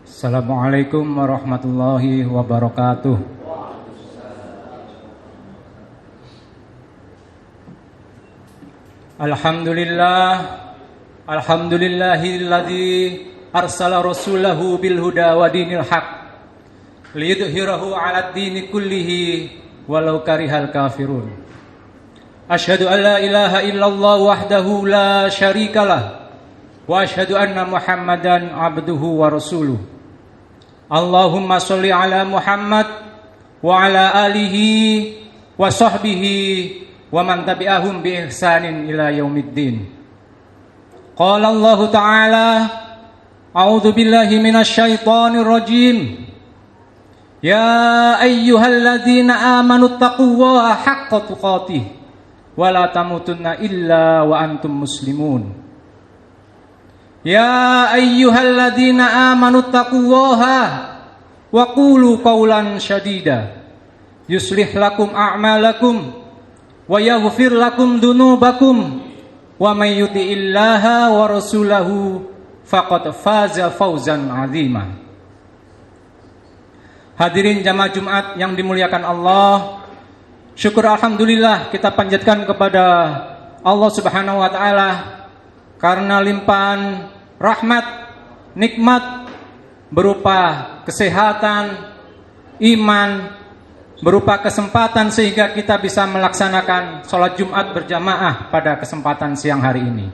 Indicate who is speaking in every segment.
Speaker 1: Assalamualaikum warahmatullahi wabarakatuh. Alhamdulillahilladzi arsala rasulahu bil huda wa dinil haq liyudhhirahu 'alad dini kullihi walau karihal kafirun. Asyhadu an la ilaha illallah wahdahu la syarikalah wa asyhadu anna Muhammadan abduhu wa rasuluh. Allahumma sholli ala Muhammad wa ala alihi wa sahbihi wa man tabi'ahum bi ihsanin ila yaumiddin. Qala Allah Ta'ala, a'udzu billahi minasy syaithanir rajim. Ya ayyuhalladzina amanu taqullaha haqqa tuqatih wa la tamutunna illa wa antum muslimun. Ya ayyuhalladzina amanu taqullaha wa qulu qawlan syadida yuslih lakum a'malakum wa yaghfir lakum dunubakum wa may yuti'illaha wa rasulahu faqad faza fawzan 'azima. Hadirin jamaah Jumat yang dimuliakan Allah, syukur alhamdulillah kita panjatkan kepada Allah Subhanahu wa taala karena limpahan rahmat, nikmat berupa kesehatan, iman, berupa kesempatan sehingga kita bisa melaksanakan sholat Jumat berjamaah pada kesempatan siang hari ini.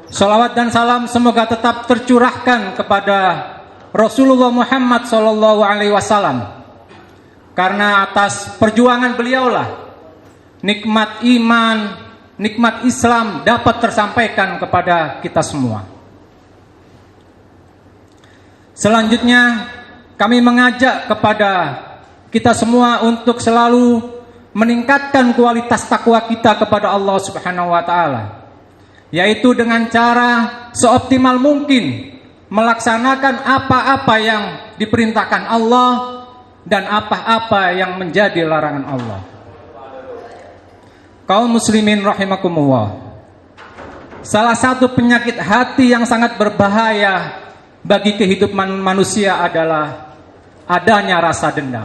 Speaker 1: Shalawat dan salam semoga tetap tercurahkan kepada Rasulullah Muhammad SAW, karena atas perjuangan beliaulah nikmat iman, nikmat Islam dapat tersampaikan kepada kita semua. Selanjutnya kami mengajak kepada kita semua untuk selalu meningkatkan kualitas takwa kita kepada Allah Subhanahu wa taala, yaitu dengan cara seoptimal mungkin melaksanakan apa-apa yang diperintahkan Allah dan apa-apa yang menjadi larangan Allah. Kaum muslimin rahimakumullah, salah satu penyakit hati yang sangat berbahaya bagi kehidupan manusia adalah adanya rasa dendam.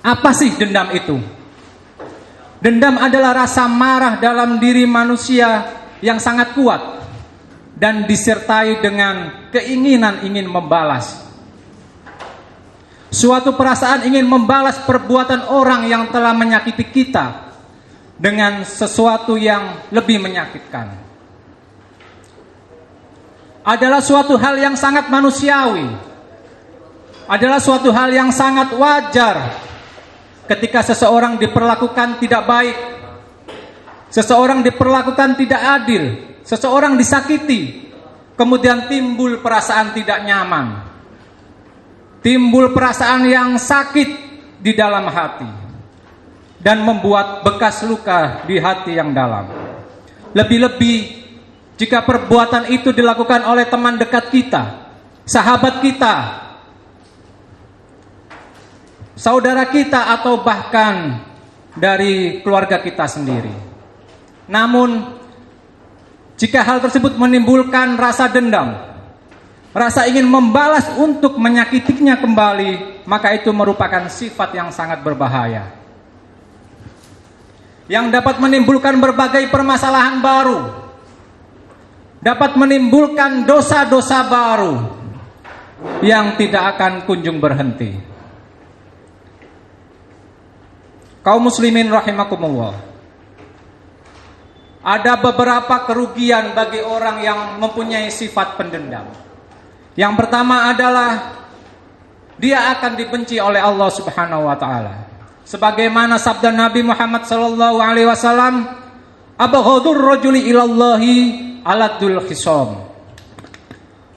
Speaker 1: Apa sih dendam itu? Dendam adalah rasa marah dalam diri manusia yang sangat kuat dan disertai dengan keinginan ingin membalas. Suatu perasaan ingin membalas perbuatan orang yang telah menyakiti kita dengan sesuatu yang lebih menyakitkan. Adalah suatu hal yang sangat manusiawi. Adalah suatu hal yang sangat wajar ketika seseorang diperlakukan tidak baik, seseorang diperlakukan tidak adil, seseorang disakiti, kemudian timbul perasaan tidak nyaman, timbul perasaan yang sakit di dalam hati dan membuat bekas luka di hati yang dalam. Lebih-lebih jika perbuatan itu dilakukan oleh teman dekat kita, sahabat kita, saudara kita, atau bahkan dari keluarga kita sendiri. Namun jika hal tersebut menimbulkan rasa dendam, rasa ingin membalas untuk menyakitinya kembali, maka itu merupakan sifat yang sangat berbahaya, yang dapat menimbulkan berbagai permasalahan baru, dapat menimbulkan dosa-dosa baru yang tidak akan kunjung berhenti. Kaum muslimin rahimakumullah, ada beberapa kerugian bagi orang yang mempunyai sifat pendendam. Yang pertama adalah dia akan dibenci oleh Allah Subhanahu wa taala. Sebagaimana sabda Nabi Muhammad sallallahu alaihi wasallam, abghadur rajuli ilallahi aladul khisam.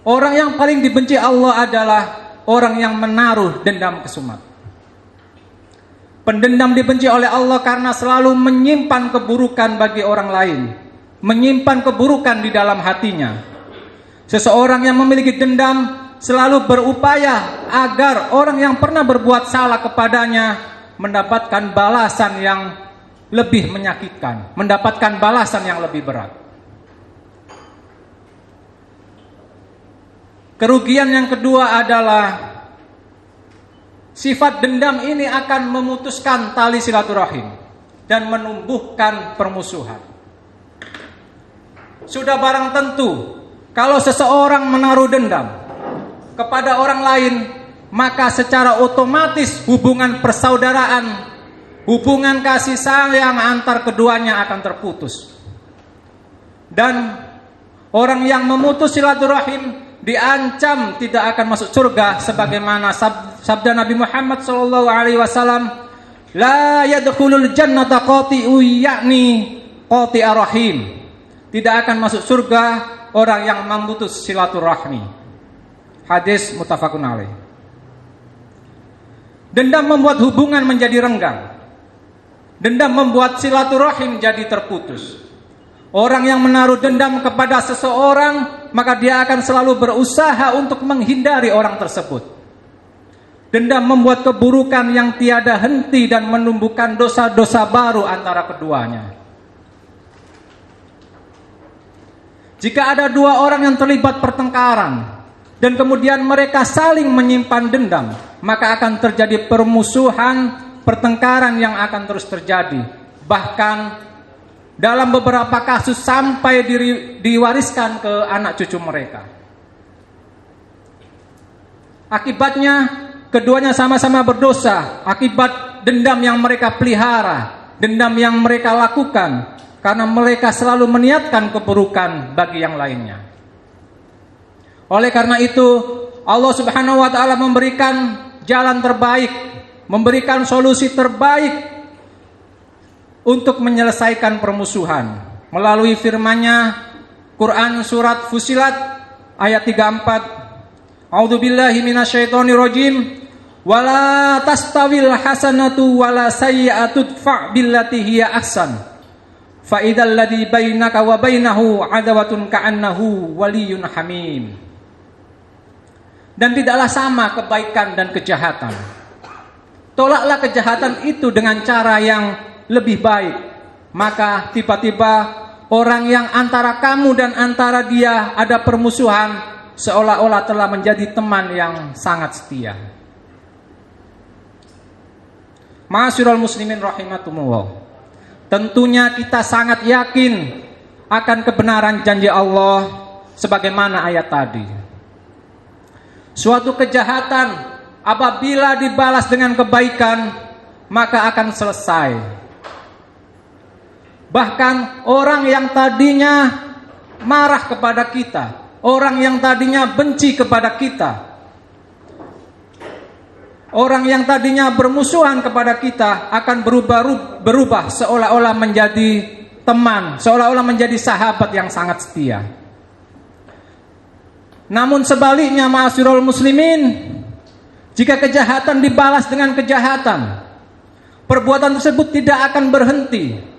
Speaker 1: Orang yang paling dibenci Allah adalah orang yang menaruh dendam kesumat. Pendendam dibenci oleh Allah karena selalu menyimpan keburukan bagi orang lain, menyimpan keburukan di dalam hatinya. Seseorang yang memiliki dendam selalu berupaya agar orang yang pernah berbuat salah kepadanya mendapatkan balasan yang lebih menyakitkan, mendapatkan balasan yang lebih berat. Kerugian yang kedua adalah sifat dendam ini akan memutuskan tali silaturahim dan menumbuhkan permusuhan. Sudah barang tentu, kalau seseorang menaruh dendam kepada orang lain, maka secara otomatis hubungan persaudaraan, hubungan kasih sayang antar keduanya akan terputus. Dan orang yang memutus silaturahim diancam tidak akan masuk surga, sebagaimana sabda Nabi Muhammad SAW, la yadkhulul jannata qati'u yakni qati'ar rahim. Tidak akan masuk surga orang yang memutus silaturahmi. Hadis muttafaqun alaih. Dendam membuat hubungan menjadi renggang. Dendam membuat silaturahim jadi terputus. Orang yang menaruh dendam kepada seseorang, maka dia akan selalu berusaha untuk menghindari orang tersebut. Dendam membuat keburukan yang tiada henti dan menumbuhkan dosa-dosa baru antara keduanya. Jika ada dua orang yang terlibat pertengkaran dan kemudian mereka saling menyimpan dendam, maka akan terjadi permusuhan, pertengkaran yang akan terus terjadi. Bahkan dalam beberapa kasus sampai diwariskan ke anak cucu mereka. Akibatnya keduanya sama-sama berdosa akibat dendam yang mereka pelihara, dendam yang mereka lakukan, karena mereka selalu meniatkan keburukan bagi yang lainnya. Oleh karena itu, Allah Subhanahu wa taala memberikan jalan terbaik, memberikan solusi terbaik untuk menyelesaikan permusuhan melalui firman-Nya, Quran surat Fussilat ayat 34. A'udzubillahi minasyaitonirrajim. Wala tastawil hasanatu wala sayyi'atu fa' billati hiya ahsan. Fa idzal ladzi bainaka wa bainahu adawatun ka'annahu waliyyun hamim. Dan tidaklah sama kebaikan dan kejahatan. Tolaklah kejahatan itu dengan cara yang lebih baik, maka tiba-tiba orang yang antara kamu dan antara dia ada permusuhan seolah-olah telah menjadi teman yang sangat setia. Ma'asyiral muslimin rahimakumullah. Tentunya kita sangat yakin akan kebenaran janji Allah sebagaimana ayat tadi. Suatu kejahatan apabila dibalas dengan kebaikan maka akan selesai. Bahkan orang yang tadinya marah kepada kita, orang yang tadinya benci kepada kita, orang yang tadinya bermusuhan kepada kita akan berubah seolah-olah menjadi teman, seolah-olah menjadi sahabat yang sangat setia. Namun sebaliknya, ma'asyiral muslimin, jika kejahatan dibalas dengan kejahatan, perbuatan tersebut tidak akan berhenti.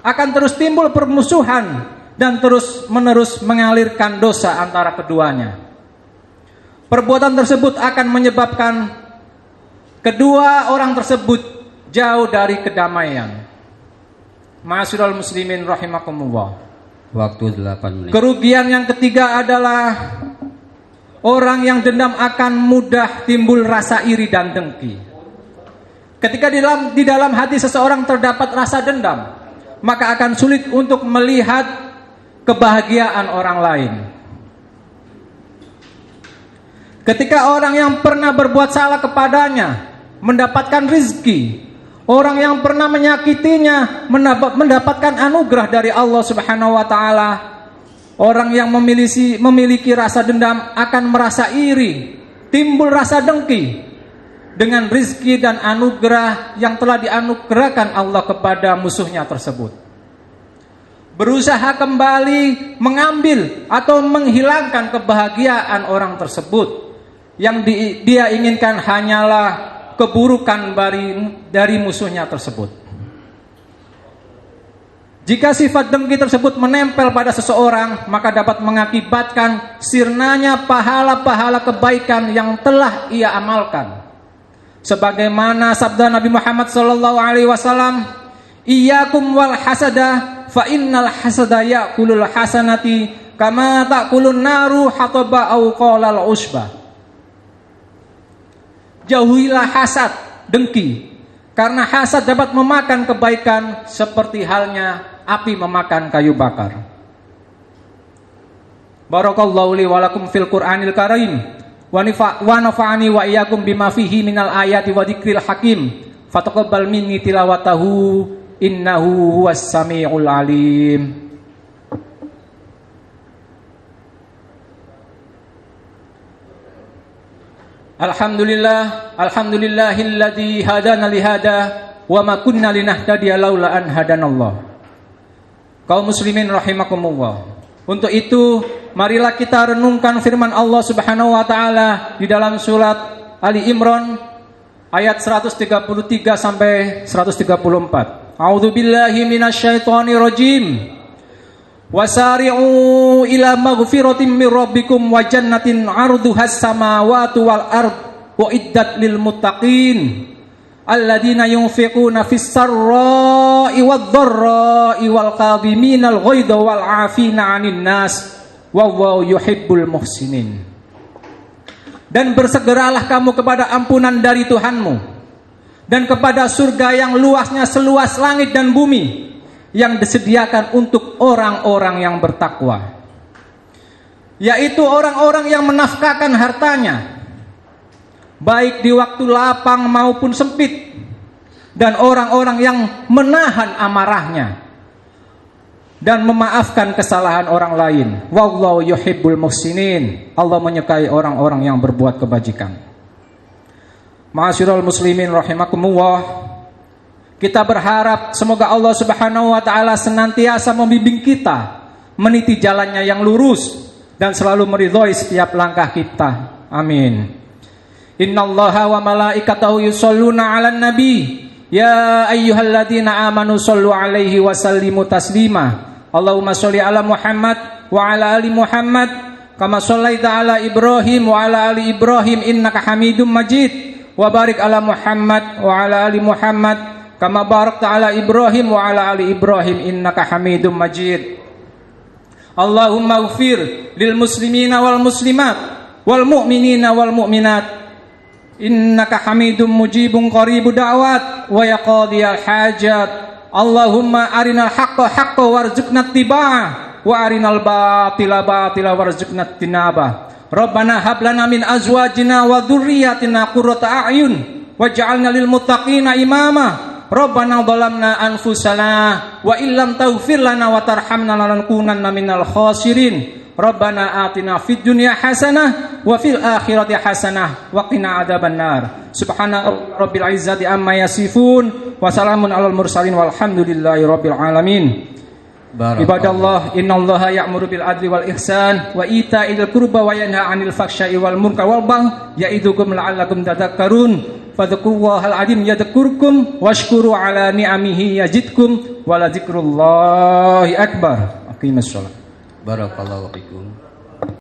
Speaker 1: Akan terus timbul permusuhan dan terus-menerus mengalirkan dosa antara keduanya. Perbuatan tersebut akan menyebabkan kedua orang tersebut jauh dari kedamaian. Ma'asyiral muslimin rahimakumullah.
Speaker 2: Waktu 8 menit.
Speaker 1: Kerugian yang ketiga adalah orang yang dendam akan mudah timbul rasa iri dan dengki. Ketika di dalam hati seseorang terdapat rasa dendam, maka akan sulit untuk melihat kebahagiaan orang lain. Ketika orang yang pernah berbuat salah kepadanya mendapatkan rizki, orang yang pernah menyakitinya mendapatkan anugerah dari Allah Subhanahu wa taala, orang yang memiliki rasa dendam akan merasa iri, timbul rasa dengki dengan rizki dan anugerah yang telah dianugerahkan Allah kepada musuhnya tersebut. Berusaha kembali mengambil atau menghilangkan kebahagiaan orang tersebut. Yang dia inginkan hanyalah keburukan dari musuhnya tersebut. Jika sifat dengki tersebut menempel pada seseorang, maka dapat mengakibatkan sirnanya pahala-pahala kebaikan yang telah ia amalkan. Sebagaimana sabda Nabi Muhammad SAW, "Iyyakum wal hasada fa innal hasada ya'kulul hasanati kama ta'kulun naru hataba au qalal usbah. Jauhilah hasad, dengki, karena hasad dapat memakan kebaikan seperti halnya api memakan kayu bakar. Barakallahu li wa lakum fil Qur'anil Karim wa nafa'ani wa iyyakum bima fihi minal ayati wa dzikril hakim. Fataqabbal minni tilawatahu innahu huwas samiul alim. Alhamdulillahilladzi hadana lihada wa ma kunna linahtadiya laula an hadanallah. Kaum muslimin rahimakumullah. Untuk itu, marilah kita renungkan firman Allah Subhanahu wa taala di dalam surat Ali Imran ayat 133 sampai 134. A'udzubillahi minasyaitonir rajim. Wasari'u ila maghfiratin mir rabbikum wa jannatin 'arduhas samawati wal ard uiddat lil muttaqin alladzina yunfiquna fis sarra'i wad dharra'i wal kadhiminal ghaidha wal 'afina 'anil nas wallahu yuhibbul muhsinin. Dan bersegeralah kamu kepada ampunan dari Tuhanmu dan kepada surga yang luasnya seluas langit dan bumi, yang disediakan untuk orang-orang yang bertakwa, yaitu orang-orang yang menafkahkan hartanya baik di waktu lapang maupun sempit, dan orang-orang yang menahan amarahnya dan memaafkan kesalahan orang lain. Wallahu yuhibbul muhsinin. Allah menyukai orang-orang yang berbuat kebajikan. Ma'asyiral muslimin rahimakumullah. Kita berharap semoga Allah Subhanahu wa taala senantiasa membimbing kita meniti jalannya yang lurus dan selalu meridhoi setiap langkah kita. Amin. Innallaha wa malaikatahu yusholluna 'alan nabi. Ya ayyuhalladzina amanu shollu 'alaihi wa sallimu taslima. Allahumma sholli 'ala Muhammad wa 'ala ali Muhammad kama shallaita 'ala Ibrahim wa 'ala ali Ibrahim innaka Hamidum Majid. Wa barik 'ala Muhammad wa 'ala ali Muhammad kama barakta 'ala Ibrahim wa 'ala ali Ibrahim innaka Hamidum Majid. Allahumma ighfir lil muslimina wal muslimat wal mu'minina wal mu'minat innaka Hamidum mujibun qaribud da'wat wa yaqdiyal hajat. Allahumma arinal haqqa haqqan warzuqna ittiba'ah wa arinal batila batila warzuqna tinabah. Rabbana hab lana min azwajina wa dzurriyyatina qurrata a'yun waj'alna lil muttaqina imama. Rabbana dhalamna anfusana wa illam taghfir lana wa tarhamna lanakunanna minal khasirin. Rabbana atina fid dunya hasanah wa fil akhirati hasanah wa qina adzabannar. Subhana rabbil izzati amma yasifun wa salamun alal mursalin walhamdulillahi rabbil alamin. Ibadallah, innallaha ya'muru bil adli wal ihsan wa ita'il qurba wa yanha 'anil fahsya'i wal munkar wal baghi ya'idukum la'allakum tadhakkarun. Fadhkurullahal 'azim yadhkurkum washkuru 'ala ni'amihi yazidkum wa la dzikrullahi akbar. Aqimus shalah.
Speaker 2: Barakallahu fikum.